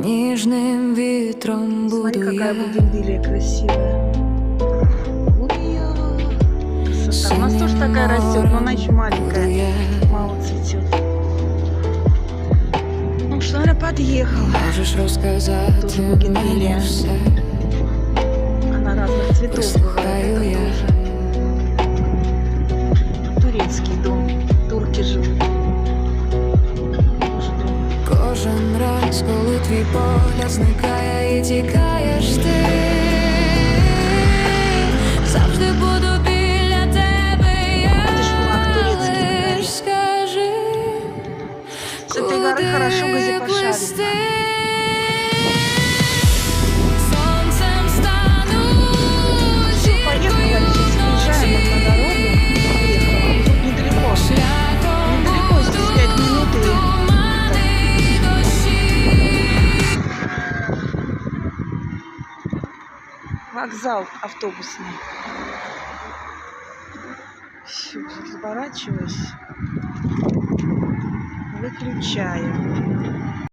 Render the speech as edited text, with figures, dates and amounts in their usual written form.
ніжним вітром Смотри, буду какая я. бугенвилия красивая. Красота. У нас тоже такая растет, но она еще маленькая. Мало цветет. Ну что, она подъехала. Можеш розказати Тоже бугенвилия. мені все. Она разных цветов бывает. Вислухаю Это я. тоже турецкий дом. Турки живут. Тоже дом. Кожен раз, коли твій погляд зникає і тікаєш ти, завжди буду біля тебе, Видишь, флаг турецкий на я горе. лиш скажи, С этой горы хорошо Гази плисти. пошарить. Сонцем стану, Все, поехала, сейчас въезжаем вот на дорогу. Поехала. Тут недалеко. шляхом Недалеко, здесь 5 минут и тумани дощі. вокзал автобусный. Все, разворачиваюсь. Выключаю.